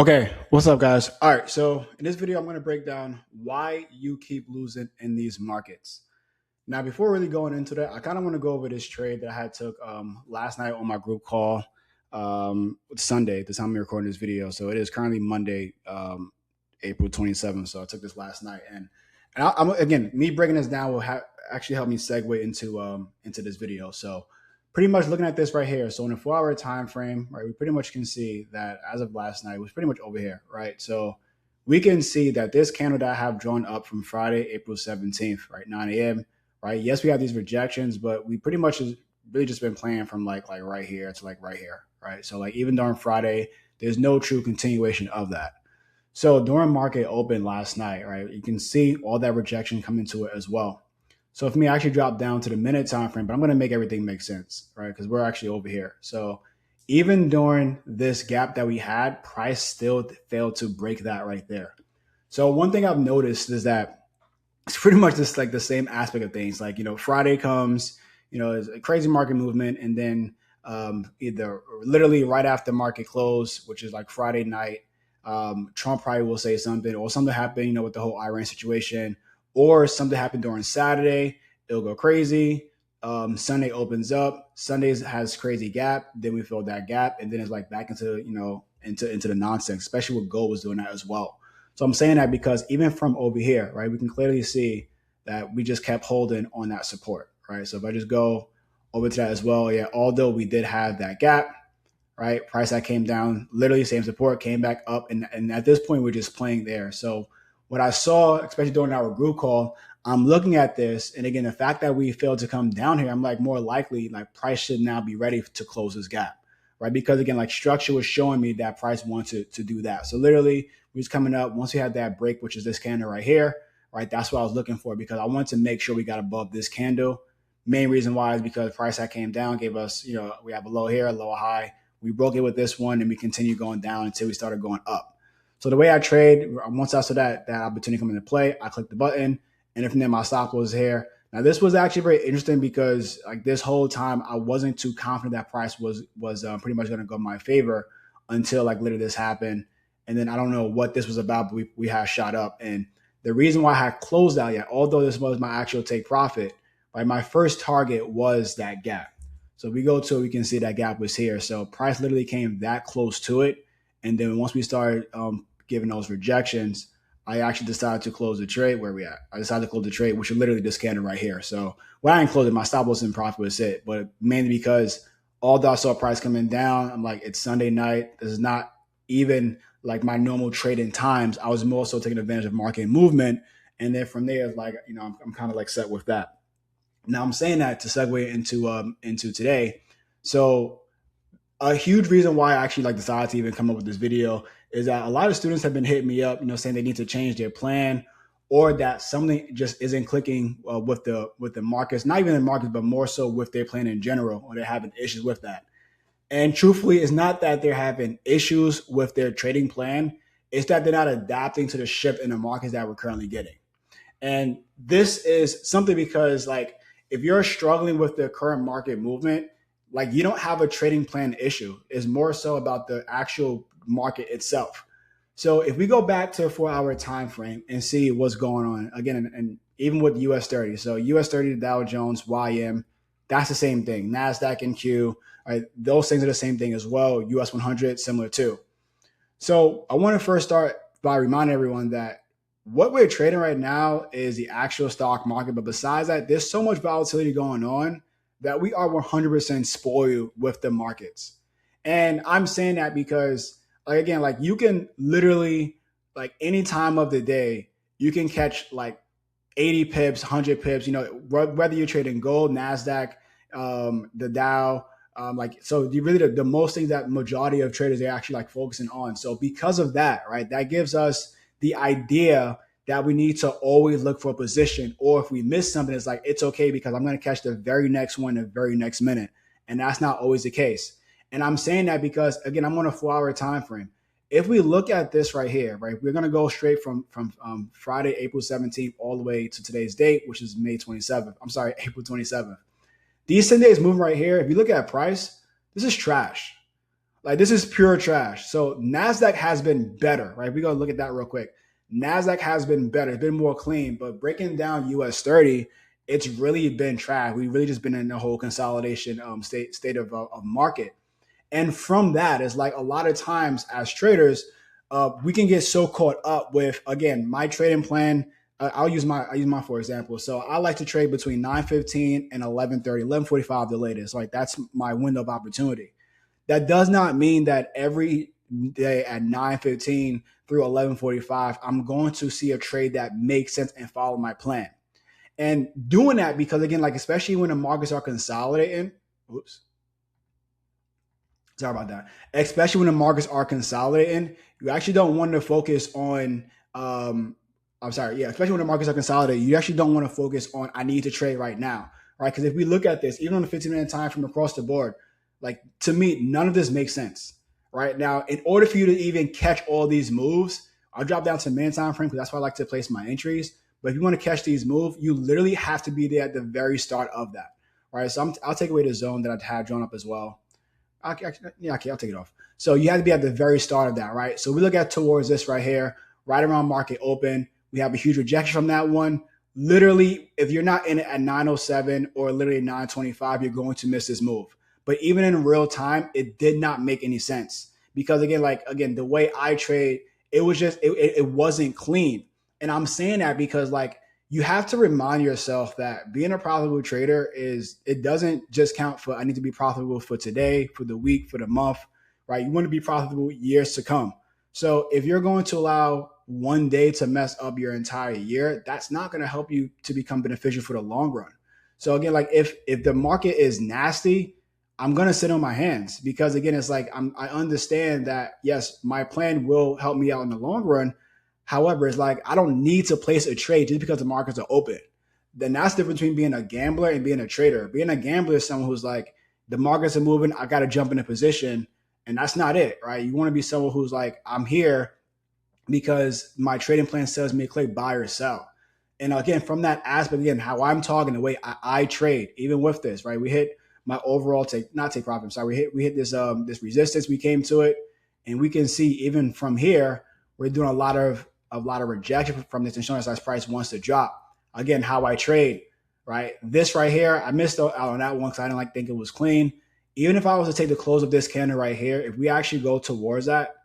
Okay, what's up, guys? All right, so in this video, I'm going to break down why you keep losing in these markets. Now, before really going into that, I kind of want to go over this trade that I had took last night on my group call Sunday, the time I'm recording this video. So it is currently Monday, April 27th. So I took this last night, again, me breaking this down will actually help me segue into this video. So pretty much looking at this right here. So in a 4-hour time frame, right, we pretty much can see that as of last night, it was pretty much over here, right? So we can see that this candle that I have drawn up from Friday, April 17th, right, 9 a.m., right? Yes, we have these rejections, but we pretty much has really just been playing from like right here to like right here, right? So like even during Friday, there's no true continuation of that. So during market open last night, right, you can see all that rejection come into it as well. So for me, I actually dropped down to the minute time frame, but I'm going to make everything make sense, right? Because we're actually over here. So even during this gap that we had, price still failed to break that right there. So one thing I've noticed is that it's pretty much just like the same aspect of things. Like, Friday comes, it's a crazy market movement. And then either literally right after market close, which is like Friday night, Trump probably will say something or something happened, with the whole Iran situation, or something happened during Saturday. It'll go crazy. Sunday opens up. Sundays has crazy gap. Then we fill that gap, and then it's like back into into the nonsense. Especially what gold was doing that as well. So I'm saying that because even from over here, right, we can clearly see that we just kept holding on that support, right? So if I just go over to that as well, yeah, although we did have that gap, right, price that came down, literally same support, came back up, and at this point we're just playing there. So what I saw, especially during our group call, I'm looking at this, and again, the fact that we failed to come down here, I'm like more likely like price should now be ready to close this gap, right? Because again, like structure was showing me that price wanted to do that. So literally, we was coming up once we had that break, which is this candle right here, right? That's what I was looking for because I wanted to make sure we got above this candle. Main reason why is because the price that came down gave us, we have a low here, a low high. We broke it with this one, and we continued going down until we started going up. So the way I trade, once I saw that opportunity come into play, I clicked the button, and then from there my stop was here. Now this was actually very interesting because like this whole time I wasn't too confident that price was pretty much going to go in my favor until like literally this happened, and then I don't know what this was about, but we had shot up, and the reason why I had closed out yet, although this was my actual take profit, right? My first target was that gap. So if we go to it, we can see that gap was here. So price literally came that close to it, and then once we started giving those rejections, I actually decided to close the trade. Where we at? I decided to close the trade, which is literally this candle right here. So when I didn't close it, my stop loss and profit was it, but mainly because although I saw price coming down, I'm like, it's Sunday night. This is not even like my normal trading times. I was more so taking advantage of market movement, and then from there, like I'm kind of like set with that. Now I'm saying that to segue into today. So a huge reason why I actually like decided to even come up with this video is that a lot of students have been hitting me up, saying they need to change their plan or that something just isn't clicking with the markets, not even the markets, but more so with their plan in general, or they're having issues with that. And truthfully, it's not that they're having issues with their trading plan. It's that they're not adapting to the shift in the markets that we're currently getting. And this is something because like if you're struggling with the current market movement, like you don't have a trading plan issue. It's more so about the actual market itself. So if we go back to a 4-hour time frame and see what's going on again, and even with US 30, so US 30, Dow Jones, YM, that's the same thing. NASDAQ and Q, right? Those things are the same thing as well. US 100, similar too. So I want to first start by reminding everyone that what we're trading right now is the actual stock market. But besides that, there's so much volatility going on that we are 100% spoiled with the markets. And I'm saying that because, like, again, like you can literally, like any time of the day, you can catch like 80 pips, 100 pips, whether you're trading gold, NASDAQ, the Dow, so the most things that majority of traders are actually like focusing on. So because of that, right, that gives us the idea that we need to always look for a position, or if we miss something, it's like, it's okay because I'm going to catch the very next one, the very next minute. And that's not always the case. And I'm saying that because, again, I'm on a 4-hour time frame. If we look at this right here, right, we're going to go straight from Friday, April 17th, all the way to today's date, which is May 27th. I'm sorry, April 27th. These 10 days moving right here, if you look at price, this is trash. Like this is pure trash. So Nasdaq has been better, right? We're gonna look at that real quick. Nasdaq has been better, it's been more clean, but breaking down US 30, it's really been trash. We've really just been in the whole consolidation state of market. And from that is like a lot of times as traders, we can get so caught up with again my trading plan. I'll use my for example. So I like to trade between 9:15 and 11:30, 11:45 the latest. Like that's my window of opportunity. That does not mean that every day at 9:15 through 11:45, I'm going to see a trade that makes sense and follow my plan. And doing that because again, like especially when the markets are consolidating, oops, sorry about that. Especially when the markets are consolidating, you actually don't want to focus on. I'm sorry, yeah. Especially when the markets are consolidating, you actually don't want to focus on. I need to trade right now, right? Because if we look at this, even on the 15-minute time from across the board, like to me, none of this makes sense, right? Now, in order for you to even catch all these moves, I'll drop down to minute time frame because that's where I like to place my entries. But if you want to catch these moves, you literally have to be there at the very start of that, right? So I'll take away the zone that I had drawn up as well. Okay, I'll take it off. So you have to be at the very start of that, right? So we look at towards this right here, right around market open. We have a huge rejection from that one. Literally, if you're not in it at 9:07 or literally 9:25, you're going to miss this move. But even in real time, it did not make any sense because again, the way I trade, it was just it wasn't clean. And I'm saying that because like you have to remind yourself that being a profitable trader is it doesn't just count for I need to be profitable for today, for the week, for the month, right? You want to be profitable years to come. So if you're going to allow one day to mess up your entire year, that's not going to help you to become beneficial for the long run. So again, like if the market is nasty, I'm gonna sit on my hands because again, it's like I understand that yes, my plan will help me out in the long run. However, it's like I don't need to place a trade just because the markets are open. Then that's the difference between being a gambler and being a trader. Being a gambler is someone who's like the markets are moving, I got to jump in a position, and that's not it, right? You want to be someone who's like I'm here because my trading plan tells me to click buy or sell. And again, from that aspect, again, how I'm talking, the way I trade, even with this, right? We hit my overall not take profit. I'm sorry, we hit this resistance. We came to it, and we can see even from here, we're doing a lot of rejection from this and showing us as price wants to drop. Again, how I trade, right? This right here, I missed out on that one because I didn't think it was clean. Even if I was to take the close of this candle right here, if we actually go towards that,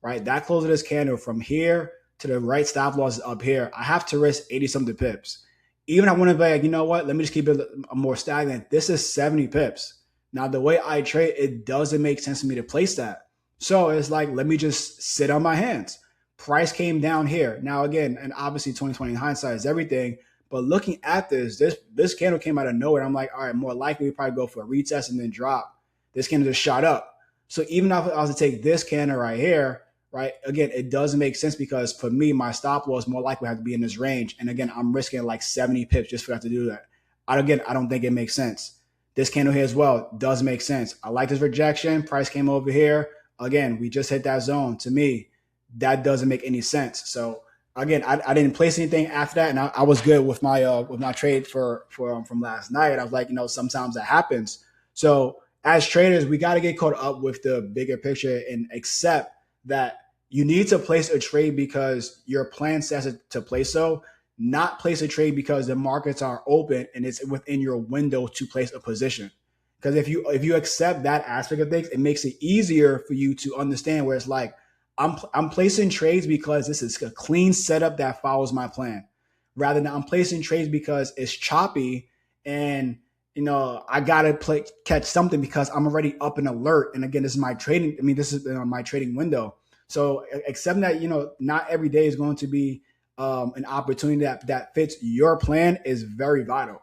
right? That close of this candle from here to the right stop loss is up here. I have to risk 80 something pips. Even I want to be like, you know what? Let me just keep it more stagnant. This is 70 pips. Now, the way I trade, it doesn't make sense for me to place that. So it's like, let me just sit on my hands. Price came down here. Now, again, and obviously 2020 hindsight is everything. But looking at this candle came out of nowhere. I'm like, all right, more likely we probably go for a retest and then drop. This candle just shot up. So even if I was to take this candle right here, right? Again, it doesn't make sense because for me, my stop loss more likely have to be in this range. And again, I'm risking like 70 pips just for that to do that. I don't think it makes sense. This candle here as well does make sense. I like this rejection. Price came over here. Again, we just hit that zone. To me, that doesn't make any sense. So again, I didn't place anything after that, and I was good with my trade from last night. I was like, sometimes that happens. So as traders, we got to get caught up with the bigger picture and accept that you need to place a trade because your plan says it to place so, not place a trade because the markets are open and it's within your window to place a position. Because if you accept that aspect of things, it makes it easier for you to understand where it's like, I'm placing trades because this is a clean setup that follows my plan, rather than I'm placing trades because it's choppy and I gotta catch something because I'm already up and alert. And again, this is my trading. I mean, this is my trading window. So accepting that not every day is going to be an opportunity that fits your plan is very vital.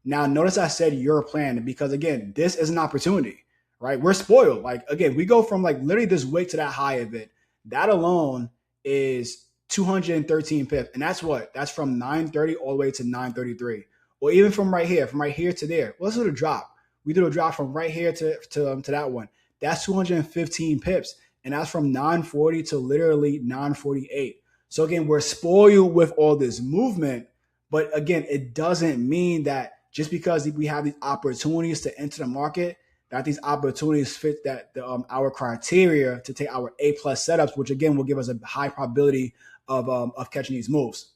Now, notice I said your plan because again, this is an opportunity, right? We're spoiled. Like again, we go from like literally this wick to that high of it. That alone is 213 pips. And that's from 930 all the way to 933. Or even from right here to there. Well, let's do the drop. We did a drop from right here to that one. That's 215 pips. And that's from 940 to literally 948. So again, we're spoiled with all this movement. But again, it doesn't mean that just because we have these opportunities to enter the market, that these opportunities fit our criteria to take our A plus setups, which again will give us a high probability of catching these moves.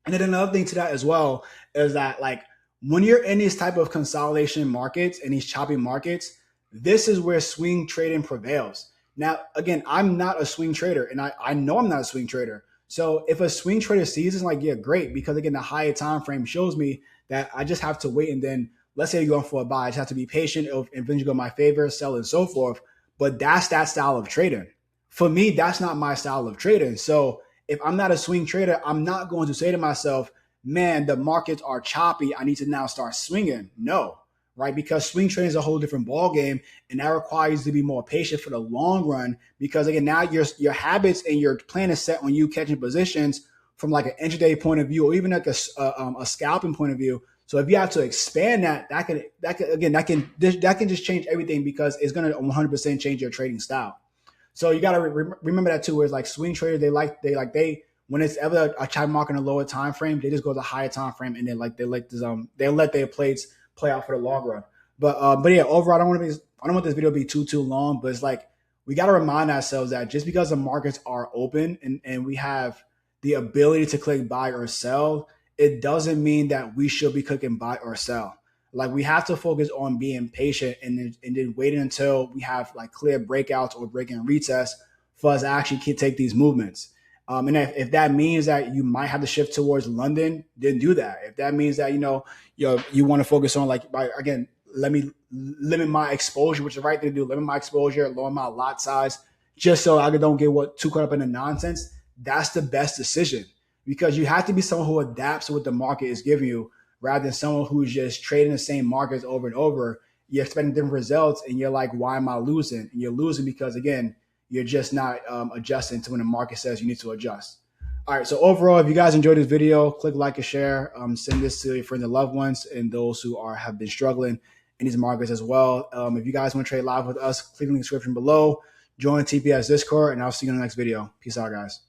And then another thing to that as well is that like when you're in these type of consolidation markets and these choppy markets, this is where swing trading prevails. Now, again, I'm not a swing trader, and I know I'm not a swing trader. So if a swing trader sees this, like, yeah, great, because again, the higher time frame shows me that I just have to wait, and then let's say you're going for a buy, I just have to be patient. If eventually go in my favor, sell, and so forth. But that's that style of trading. For me, that's not my style of trading. So if I'm not a swing trader, I'm not going to say to myself, man, the markets are choppy, I need to now start swinging. No, right? Because swing trading is a whole different ball game, and that requires you to be more patient for the long run. Because again, now your habits and your plan is set on you catching positions from like an intraday point of view, or even like a scalping point of view. So if you have to expand that can just change everything, because it's going to 100% change your trading style. So you got to remember that too. Where it's like swing traders, they when it's ever a chop market in a lower time frame, they just go to the higher time frame, and then they let their plays play out for the long run. But yeah, overall, I don't want this video to be too long. But it's like we got to remind ourselves that just because the markets are open and we have the ability to click buy or sell, it doesn't mean that we should be clicking buy or sell. Like we have to focus on being patient and then waiting until we have like clear breakouts or break-in retests for us to actually take these movements. And if that means that you might have to shift towards London, then do that. If that means that you want to focus on again, let me limit my exposure, which is the right thing to do. Limit my exposure, lower my lot size, just so I don't get too caught up in the nonsense. That's the best decision, because you have to be someone who adapts to what the market is giving you, rather than someone who's just trading the same markets over and over. You're expecting different results, and you're like, why am I losing? And you're losing because, again, you're just not adjusting to when the market says you need to adjust. All right, so overall, if you guys enjoyed this video, click like and share. Send this to your friends and loved ones and those who have been struggling in these markets as well. If you guys want to trade live with us, click in the description below. Join TPS Discord, and I'll see you in the next video. Peace out, guys.